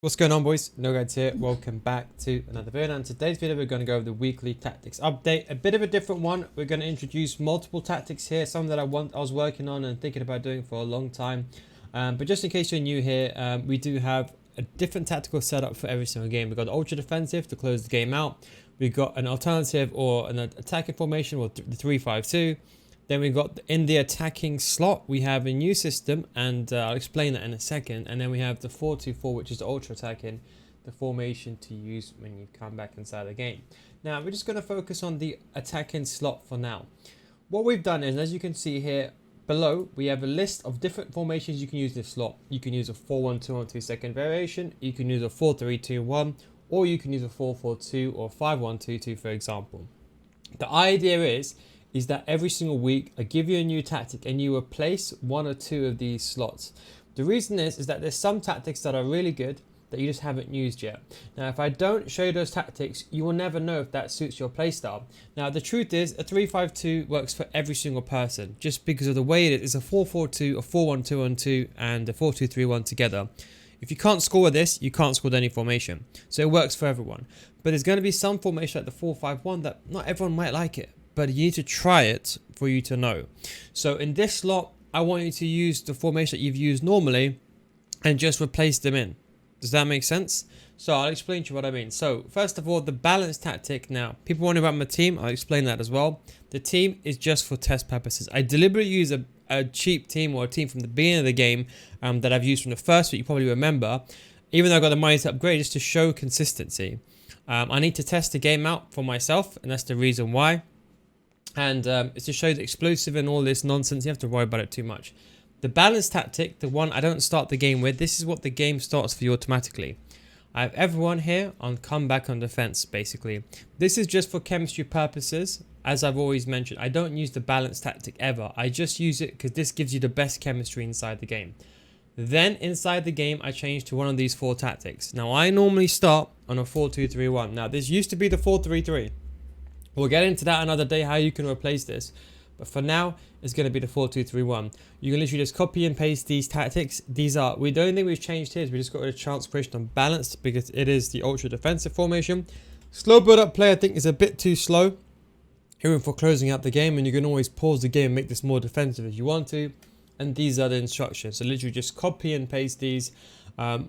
What's going on, boys? No Guides here. Welcome back to another video. And in today's video, we're going to go over the weekly tactics update. A bit of a different one. We're going to introduce multiple tactics here, some that I was working on and thinking about doing for a long time. But just in case you're new here, we do have a different tactical setup for every single game. We've got the ultra defensive to close the game out. We've got an alternative or an attacking formation, or the 3-5-2. Then we got in the attacking slot, we have a new system, and I'll explain that in a second. And then we have the 4-2-4, which is the ultra attacking, the formation to use when you come back inside the game. Now, we're just going to focus on the attacking slot for now. What we've done is, as you can see here below, we have a list of different formations you can use in this slot. You can use a 4-1-2-1-2 second variation, you can use a 4-3-2-1, or you can use a 4-4-2 or 5-1-2-2, for example. The idea is that every single week I give you a new tactic and you replace one or two of these slots. The reason is that there's some tactics that are really good that you just haven't used yet. Now, if I don't show you those tactics, you will never know if that suits your playstyle. Now, the truth is a 3-5-2 works for every single person just because of the way it is. It's a 4-4-2, a 4-1-2-1-2, and a 4-2-3-1 together. If you can't score with this, you can't score with any formation. So it works for everyone. But there's going to be some formation like the 4-5-1 that not everyone might like it, but you need to try it for you to know. So in this slot, I want you to use the formation that you've used normally and just replace them in. Does that make sense? So I'll explain to you what I mean. So first of all, the balance tactic. Now, people wonder about my team. I'll explain that as well. The team is just for test purposes. I deliberately use a cheap team or a team from the beginning of the game that I've used from the first week. You probably remember, even though I got the money to upgrade, just to show consistency. I need to test the game out for myself, and that's the reason why. And it's to show the explosive and all this nonsense. You have to worry about it too much. The balance tactic, the one I don't start the game with, this is what the game starts for you automatically. I have everyone here on comeback on defense, basically. This is just for chemistry purposes. As I've always mentioned, I don't use the balance tactic ever. I just use it because this gives you the best chemistry inside the game. Then inside the game, I change to one of these four tactics. Now, I normally start on a 4-2-3-1. Now, this used to be the 4-3-3. We'll get into that another day, how you can replace this. But for now, it's going to be the 4-2-3-1. You can literally just copy and paste these tactics. The only thing we've changed here is we just got a chance creation on balanced because it is the ultra defensive formation. Slow build up play, I think, is a bit too slow. Even for closing out the game, and you can always pause the game and make this more defensive if you want to. And these are the instructions. So literally just copy and paste these.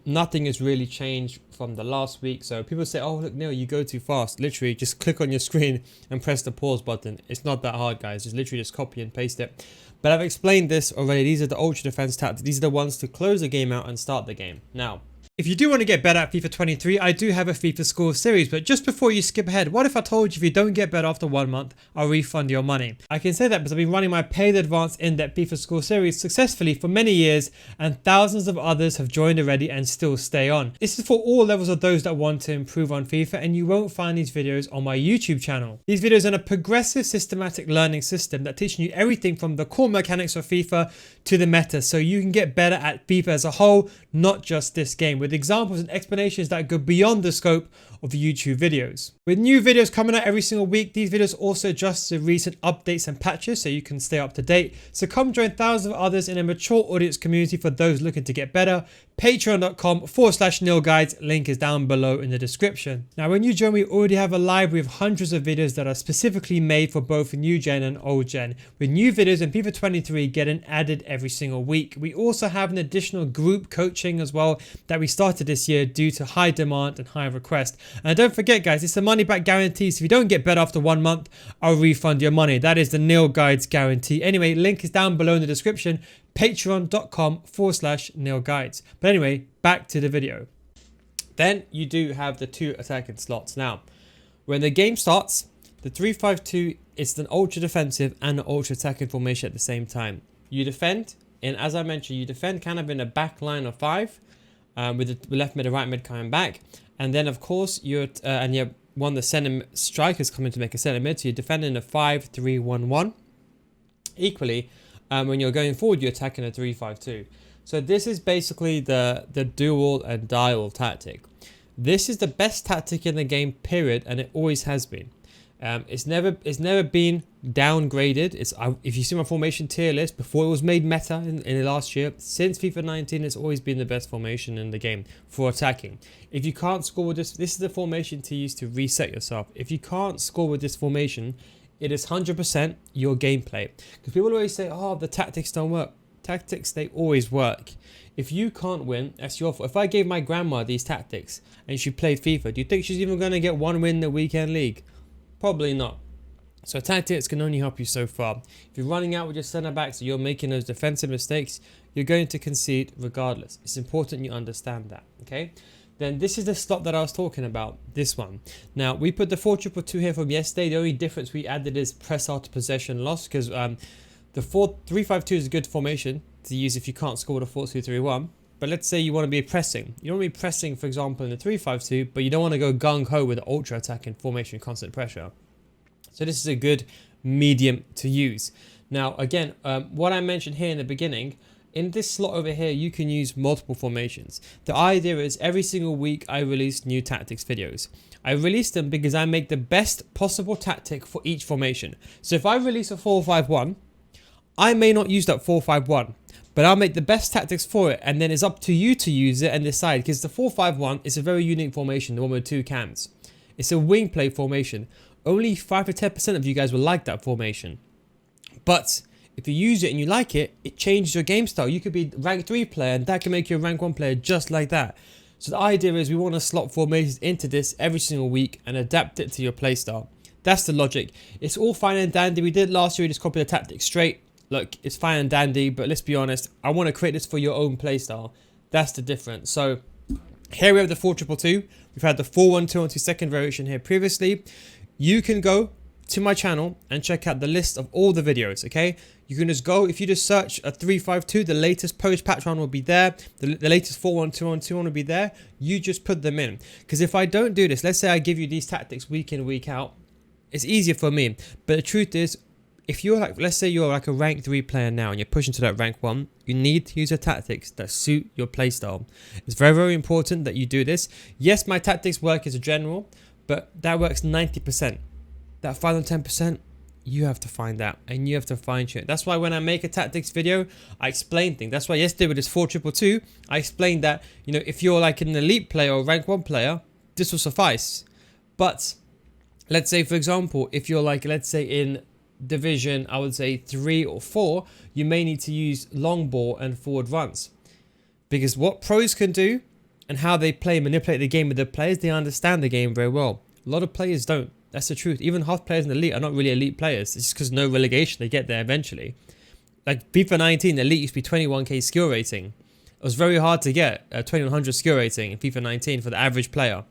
Nothing has really changed from the last week. So people say, oh, look, Neil, you go too fast. Literally just click on your screen and press the pause button. It's not that hard, guys. Just literally just copy and paste it. But I've explained this already. These are the ultra defense tactics. These are the ones to close the game out and start the game. Now, if you do want to get better at FIFA 23, I do have a FIFA School Series. But just before you skip ahead, what if I told you if you don't get better after 1 month, I'll refund your money? I can say that because I've been running my paid advanced in-depth FIFA School Series successfully for many years, and thousands of others have joined already and still stay on. This is for all levels of those that want to improve on FIFA, and you won't find these videos on my YouTube channel. These videos are a progressive systematic learning system that teaches you everything from the core mechanics of FIFA to the meta, so you can get better at FIFA as a whole, not just this game, with examples and explanations that go beyond the scope of YouTube videos. With new videos coming out every single week, these videos also adjust to recent updates and patches so you can stay up to date. So come join thousands of others in a mature audience community for those looking to get better. Patreon.com/NeilGuides, link is down below in the description. Now, when you join, we already have a library of hundreds of videos that are specifically made for both new gen and old gen, with new videos in FIFA 23 getting added every single week. We also have an additional group coaching as well that we started this year due to high demand and high request. And don't forget, guys, it's a money back guarantee. So if you don't get better after 1 month, I'll refund your money. That is the Neil Guides guarantee. Anyway, link is down below in the description. Patreon.com/NeilGuides. But anyway, back to the video. Then you do have the two attacking slots. Now, when the game starts, the 3-5-2 is an ultra defensive and an ultra attacking formation at the same time. You defend, and as I mentioned, you defend kind of in a back line of 5, with the left mid and right mid coming back. And then, of course, you have one of the center strikers coming to make a center mid, so you defend in a 5-3-1-1. Equally, when you're going forward, you attack in a 3-5-2. So this is basically the dual and dial tactic. This is the best tactic in the game, period, and it always has been. It's never been downgraded. If you see my formation tier list before it was made meta in the last year, since FIFA 19, it's always been the best formation in the game for attacking. If you can't score with this is the formation to use to reset yourself. If you can't score with this formation, it is 100% your gameplay. Because people always say, oh, the tactics don't work. Tactics, they always work. If you can't win, that's your fault. If I gave my grandma these tactics and she played FIFA, do you think she's even going to get one win in the weekend league? Probably not. So tactics can only help you so far. If you're running out with your centre backs, you're making those defensive mistakes, you're going to concede regardless. It's important you understand that, okay? Then this is the slot that I was talking about, this one. Now, we put the 4-2-2 here from yesterday. The only difference we added is press after possession loss, because the 4-3-5-2 is a good formation to use if you can't score with a 4-2-3-1. But let's say you want to be pressing. You don't want to be pressing, for example, in the 3-5-2, but you don't want to go gung-ho with the ultra attacking formation, constant pressure. So this is a good medium to use. Now, again, what I mentioned here in the beginning, in this slot over here, you can use multiple formations. The idea is every single week I release new tactics videos. I release them because I make the best possible tactic for each formation. So if I release a 4-5-1, I may not use that 4-5-1. But I'll make the best tactics for it, and then it's up to you to use it and decide. Because the 4-5-1 is a very unique formation, the one with two cams. It's a wing play formation. Only 5 to 10% of you guys will like that formation. But if you use it and you like it, it changes your game style. You could be rank 3 player, and that can make you a rank 1 player just like that. So the idea is we want to slot formations into this every single week and adapt it to your play style. That's the logic. It's all fine and dandy. We did last year, we just copied the tactics straight. Look, it's fine and dandy, but let's be honest, I want to create this for your own playstyle. That's the difference. So here we have the 4-2-2. We've had the 4-1-2-1-2 second variation here previously. You can go to my channel and check out the list of all the videos, okay? You can just go, if you just search a 3-5-2, the latest post-patch one will be there. The latest 4-1-2-1-2 one will be there. You just put them in. Because if I don't do this, let's say I give you these tactics week in, week out, it's easier for me. But the truth is, if you're like, let's say you're like a rank 3 player now and you're pushing to that rank 1, you need to use the tactics that suit your playstyle. It's very, very important that you do this. Yes, my tactics work as a general, but that works 90%. That final 10%, you have to find out and you have to fine tune it. That's why when I make a tactics video, I explain things. That's why yesterday with this 4-2-2, I explained that, you know, if you're like an elite player or rank 1 player, this will suffice. But let's say, for example, if you're like, let's say in division, I would say 3 or 4, you may need to use long ball and forward runs, because what pros can do and how they manipulate the game with their players, they understand the game very well. A lot of players don't. That's the truth. Even half players in the elite are not really elite players. It's just because no relegation, they get there eventually. Like FIFA 19 elite used to be 21k skill rating. It was very hard to get a 2100 skill rating in FIFA 19 for the average player.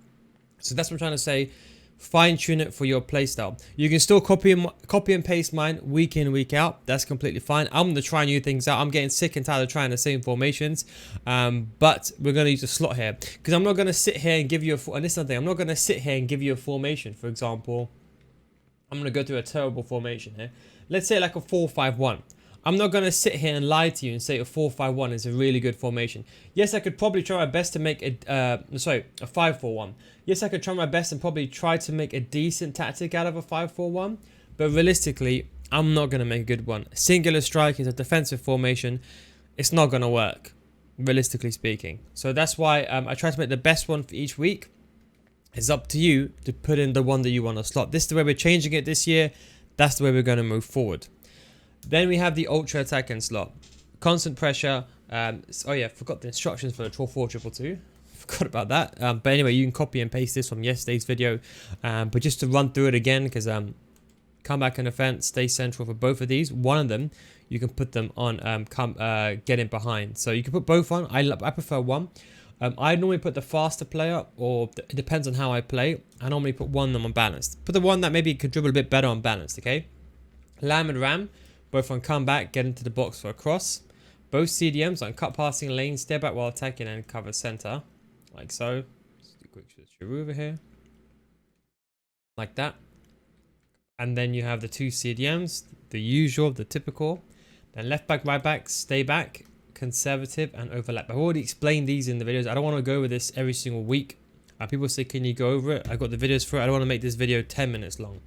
So that's what I'm trying to say. Fine tune it for your playstyle. You can still copy and paste mine week in, week out. That's completely fine. I'm going to try new things out. I'm getting sick and tired of trying the same formations. But we're going to use a slot here, because I'm not going to sit here and give you and this is another thing, I'm not going to sit here and give you a formation. For example, I'm going to go through a terrible formation here. Let's say like a 4-5-1. I'm not going to sit here and lie to you and say a 4-5-1 is a really good formation. Yes, I could probably try my best to make a 5-4-1. Yes, I could try my best and probably try to make a decent tactic out of a 5-4-1. But realistically, I'm not going to make a good one. Singular strike is a defensive formation. It's not going to work, realistically speaking. So that's why I try to make the best one for each week. It's up to you to put in the one that you want to slot. This is the way we're changing it this year. That's the way we're going to move forward. Then we have the ultra attacking slot. Constant pressure. Oh yeah, forgot the instructions for the 4-2-2. Forgot about that. But anyway, you can copy and paste this from yesterday's video. But just to run through it again, because comeback and defense, stay central for both of these. One of them, you can put them on get in behind. So you can put both on. I prefer one. I normally put the faster player, or it depends on how I play. I normally put one of them on balanced. Put the one that maybe could dribble a bit better on balanced, okay? Lamb and Ram, both on comeback, get into the box for a cross. Both CDMs on cut passing lane, step back while attacking and cover center. Like so. Just do a quick switch over here. Like that. And then you have the two CDMs, the usual, the typical. Then left back, right back, stay back, conservative and overlap. I've already explained these in the videos. I don't want to go over this every single week. People say, can you go over it? I've got the videos for it. I don't want to make this video 10 minutes long.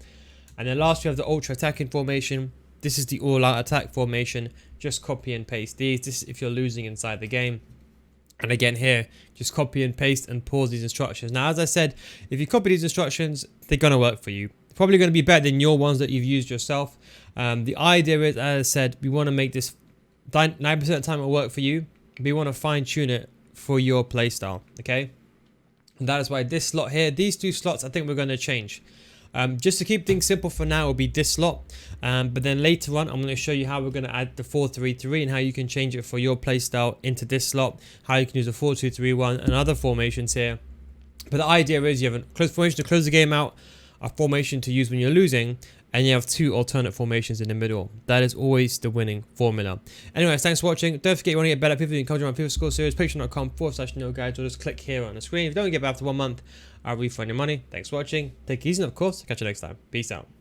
And then last we have the ultra attacking formation. This is the all-out attack formation. Just copy and paste these. This is if you're losing inside the game. And again here, just copy and paste and pause these instructions. Now, as I said, if you copy these instructions, they're going to work for you. Probably going to be better than your ones that you've used yourself. The idea is, as I said, we want to make this 9% of the time it will work for you. We want to fine tune it for your playstyle, okay? And that is why this slot here, these two slots, I think we're going to change. Just to keep things simple for now, it will be this slot. But then later on, I'm going to show you how we're going to add the 4-3-3 and how you can change it for your playstyle into this slot. How you can use the 4-2-3-1 and other formations here. But the idea is you have a close formation to close the game out, a formation to use when you're losing, and you have two alternate formations in the middle. That is always the winning formula. Anyways, thanks for watching. Don't forget, you want to get better at FIFA, you can come join my FIFA School Series, patreon.com/NeilGuides, or just click here on the screen. If you don't get back after 1 month, I'll refund your money. Thanks for watching. Take it easy, and of course, catch you next time. Peace out.